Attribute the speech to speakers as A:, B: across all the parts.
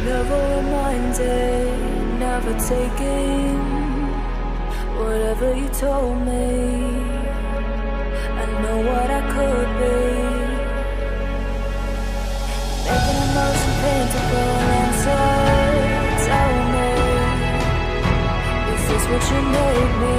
A: Never reminded, never taking whatever you told me. I know what I could be, making emotion paintable answer. Tell me, is this what you made me?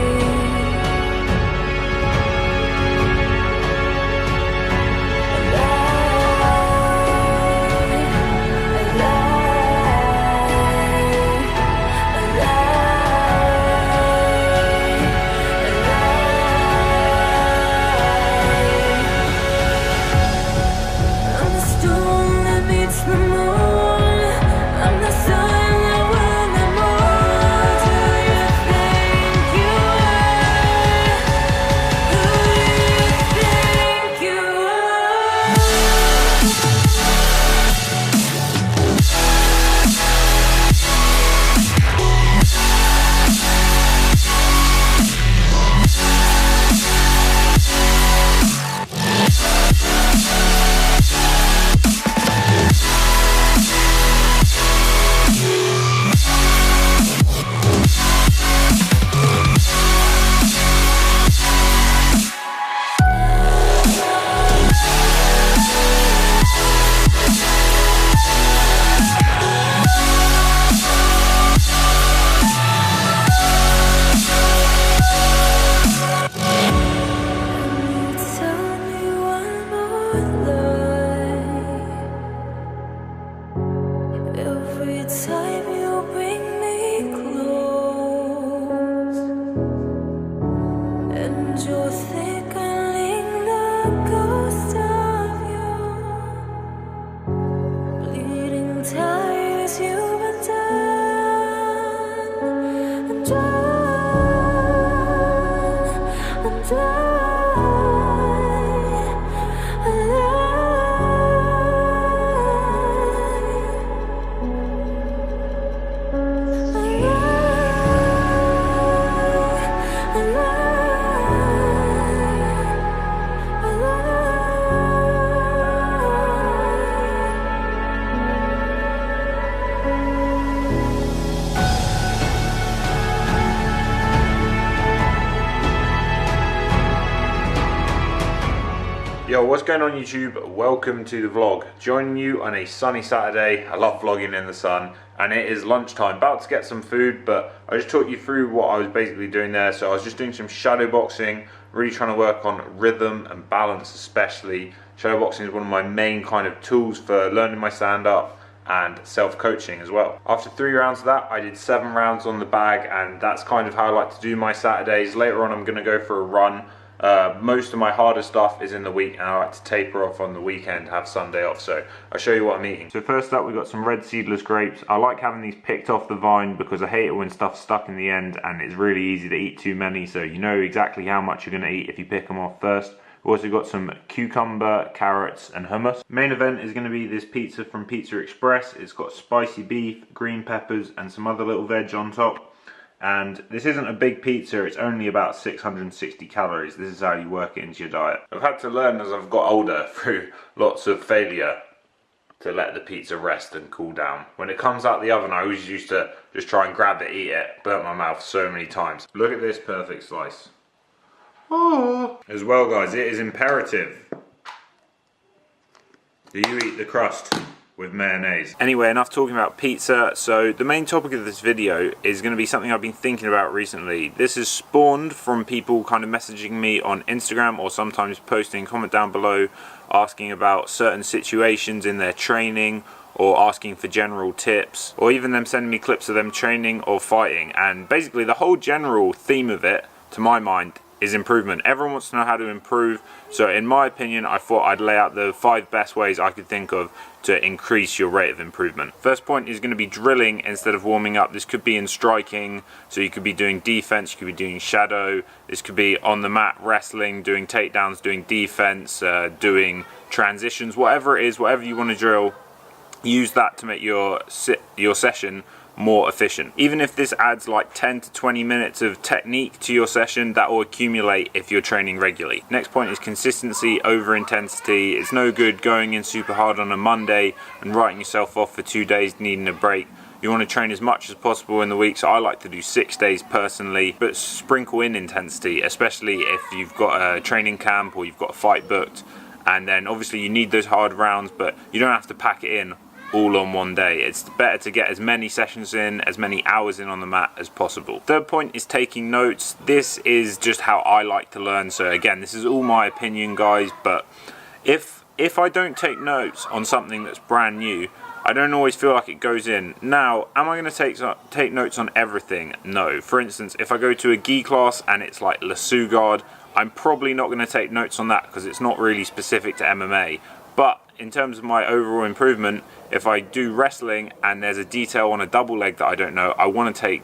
B: Yo, what's going on YouTube? Welcome to the vlog. Joining you on a sunny Saturday. I love vlogging in the sun, and it is lunchtime. About to get some food, but I just talked you through what I was basically doing there. So I was just doing some shadow boxing, really trying to work on rhythm and balance especially. Shadow boxing is one of my main kind of tools for learning my stand-up and self-coaching as well. After 3 rounds of that, I did 7 rounds on the bag, and that's kind of how I like to do my Saturdays. Later on, I'm going to go for a run. Most of my harder stuff is in the week, and I like to taper off on the weekend, have Sunday off, so I'll show you what I'm eating. So first up, we've got some red seedless grapes. I like having these picked off the vine because I hate it when stuff's stuck in the end and it's really easy to eat too many, so you know exactly how much you're going to eat if you pick them off first. We've also got some cucumber, carrots and hummus. Main event is going to be this pizza from Pizza Express. It's got spicy beef, green peppers and some other little veg on top. And this isn't a big pizza, it's only about 660 calories. This is how you work it into your diet. I've had to learn as I've got older through lots of failure to let the pizza rest and cool down. When it comes out the oven, I always used to just try and grab it, eat it, burnt my mouth so many times. Look at this perfect slice. Oh. As well guys, it is imperative that you eat the crust with mayonnaise. Anyway, enough talking about pizza. So the main topic of this video is going to be something I've been thinking about recently. This is spawned from people kind of messaging me on Instagram or sometimes posting a comment down below asking about certain situations in their training or asking for general tips, or even them sending me clips of them training or fighting. And basically the whole general theme of it, to my mind, is improvement. Everyone wants to know how to improve, so in my opinion I thought I'd lay out the 5 best ways I could think of to increase your rate of improvement. First point is going to be drilling instead of warming up. This could be in striking, so you could be doing defense, you could be doing shadow, this could be on the mat wrestling, doing takedowns, doing defense, doing transitions, whatever it is, whatever you want to drill, use that to make your session more efficient. Even if this adds like 10 to 20 minutes of technique to your session, that will accumulate if you're training regularly. Next point is consistency over intensity. It's no good going in super hard on a Monday and writing yourself off for 2 days needing a break. You want to train as much as possible in the week, so I like to do 6 days personally, but sprinkle in intensity, especially if you've got a training camp or you've got a fight booked. And then obviously you need those hard rounds, but you don't have to pack it in all on one day. It's better to get as many sessions in, as many hours in on the mat as possible. Third point is taking notes. This is just how I like to learn. So again, this is all my opinion, guys, but if I don't take notes on something that's brand new, I don't always feel like it goes in. Now, am I going to take notes on everything? No. For instance, if I go to a gi class and it's like lasso guard, I'm probably not going to take notes on that because it's not really specific to MMA. But in terms of my overall improvement, if I do wrestling and there's a detail on a double leg that I don't know, I want to take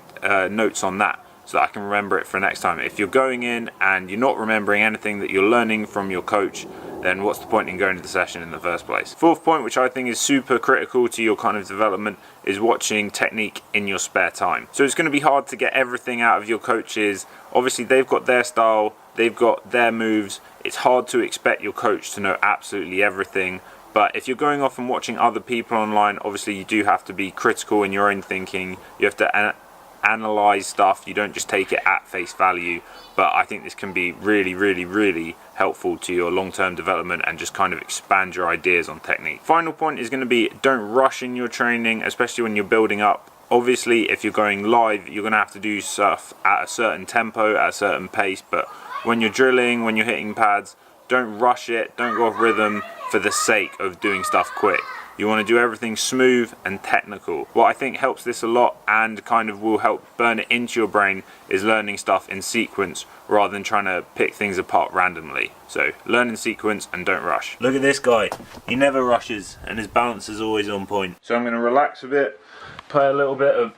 B: notes on that so that I can remember it for next time. If you're going in and you're not remembering anything that you're learning from your coach, then what's the point in going to the session in the first place? Fourth point, which I think is super critical to your kind of development, is watching technique in your spare time. So it's going to be hard to get everything out of your coaches. Obviously, they've got their style, they've got their moves. It's hard to expect your coach to know absolutely everything. But if you're going off and watching other people online, obviously you do have to be critical in your own thinking. You have to analyze stuff. You don't just take it at face value. But I think this can be really, really, really helpful to your long-term development and just kind of expand your ideas on technique. Final point is going to be, don't rush in your training, especially when you're building up. Obviously, if you're going live, you're going to have to do stuff at a certain tempo, at a certain pace. But when you're drilling, when you're hitting pads, don't rush it, don't go off rhythm for the sake of doing stuff quick. You want to do everything smooth and technical. What I think helps this a lot and kind of will help burn it into your brain is learning stuff in sequence rather than trying to pick things apart randomly. So learn in sequence and don't rush. Look at this guy. He never rushes and his balance is always on point. So I'm going to relax a bit, play a little bit of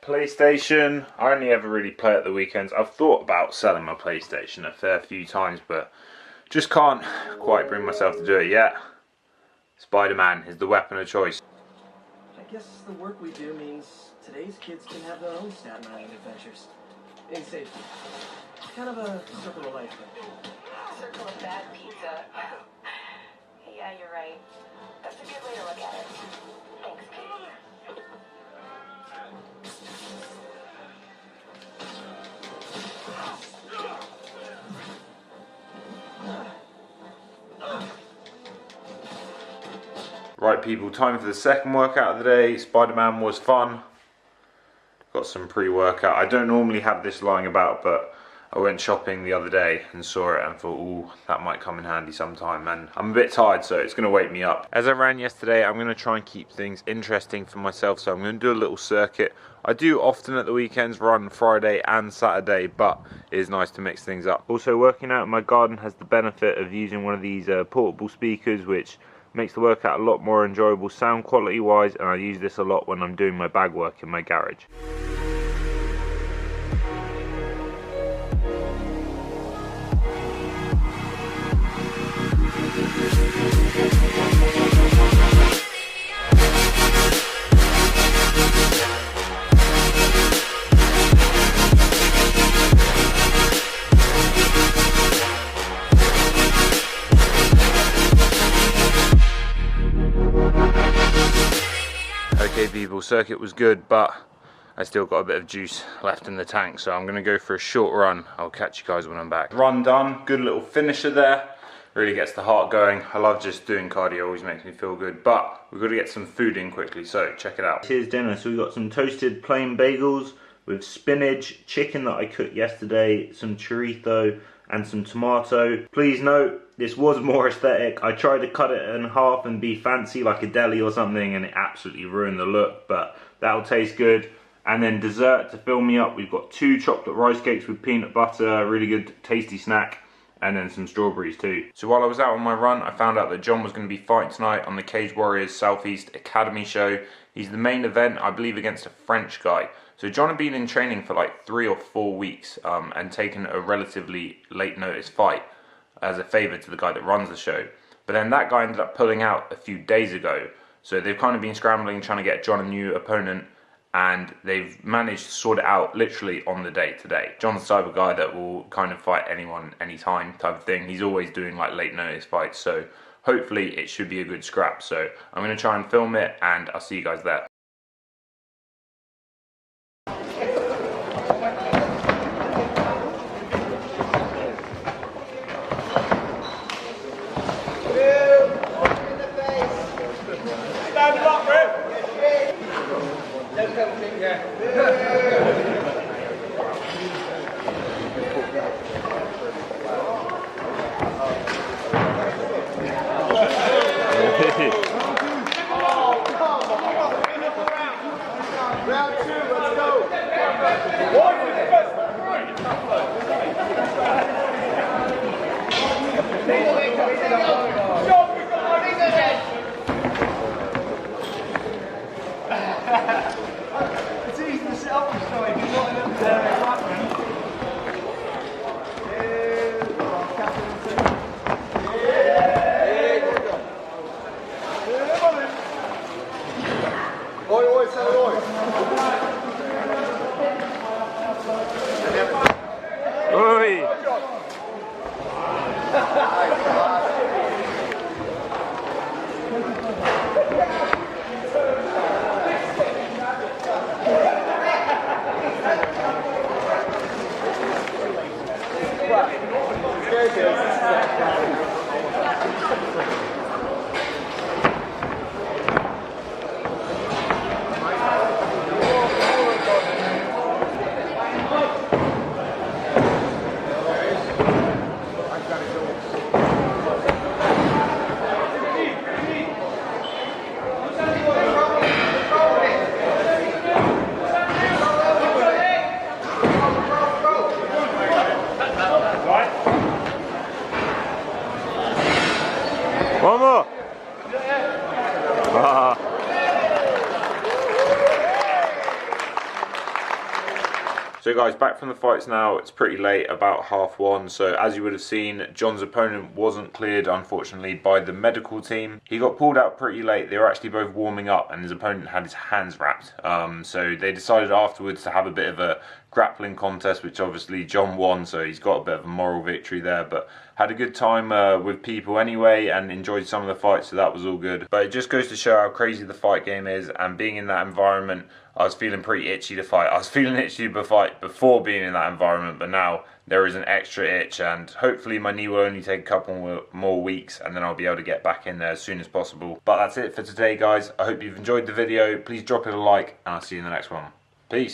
B: PlayStation. I only ever really play at the weekends. I've thought about selling my PlayStation a fair few times, but just can't quite bring myself to do it yet. Spider-Man is the weapon of choice.
C: I guess the work we do means today's kids can have their own Staten Island adventures. In safety. Kind of a circle of life thing.
D: Circle of bad pizza. Yeah, you're right. That's a good way to look at it. Thanks, Pete.
B: Right people, time for the second workout of the day. Spider-Man was fun. Got some pre-workout. I don't normally have this lying about, but I went shopping the other day and saw it and thought, ooh, that might come in handy sometime. And I'm a bit tired, so it's going to wake me up. As I ran yesterday, I'm going to try and keep things interesting for myself, so I'm going to do a little circuit. I do often at the weekends run Friday and Saturday, but it is nice to mix things up. Also, working out in my garden has the benefit of using one of these portable speakers, which makes the workout a lot more enjoyable sound quality wise, and I use this a lot when I'm doing my bag work in my garage. Okay people, circuit was good, but I still got a bit of juice left in the tank, so I'm going to go for a short run. I'll catch you guys when I'm back. Run done, good little finisher there. Really gets the heart going. I love just doing cardio, always makes me feel good, but we've got to get some food in quickly, so check it out. Here's dinner. So we've got some toasted plain bagels with spinach, chicken that I cooked yesterday, some chorizo and some tomato. Please note, this was more aesthetic. I tried to cut it in half and be fancy like a deli or something, and it absolutely ruined the look, but that'll taste good. And then dessert to fill me up, we've got 2 chocolate rice cakes with peanut butter, a really good tasty snack, and then some strawberries too. So while I was out on my run, I found out that John was going to be fighting tonight on the Cage Warriors Southeast Academy show. He's the main event, I believe, against a French guy. So John had been in training for like 3 or 4 weeks and taken a relatively late notice fight as a favour to the guy that runs the show. But then that guy ended up pulling out a few days ago. So they've kind of been scrambling, trying to get John a new opponent. and they've managed to sort it out literally on the day today. John's the type of guy that will kind of fight anyone, anytime type of thing. He's always doing like late notice fights, so hopefully it should be a good scrap. So I'm going to try and film it, and I'll see you guys there.
E: Round 2, let's go! It's easy to set up this time, you've got enough grappling. Oi, oi, say oi.
B: Oi! One more. So guys, back from the fights now. It's pretty late, about 1:30. So as you would have seen, John's opponent wasn't cleared, unfortunately, by the medical team. He got pulled out pretty late. They were actually both warming up, and his opponent had his hands wrapped. So they decided afterwards to have a bit of a grappling contest, which obviously John won, so he's got a bit of a moral victory there, but had a good time with people anyway, and enjoyed some of the fights, so that was all good. But it just goes to show how crazy the fight game is, and being in that environment, I was feeling pretty itchy to fight. I was feeling itchy to fight before being in that environment, but now there is an extra itch, and hopefully my knee will only take a couple more weeks, and then I'll be able to get back in there as soon as possible. But that's it for today, guys. I hope you've enjoyed the video. Please drop it a like, and I'll see you in the next one. Peace.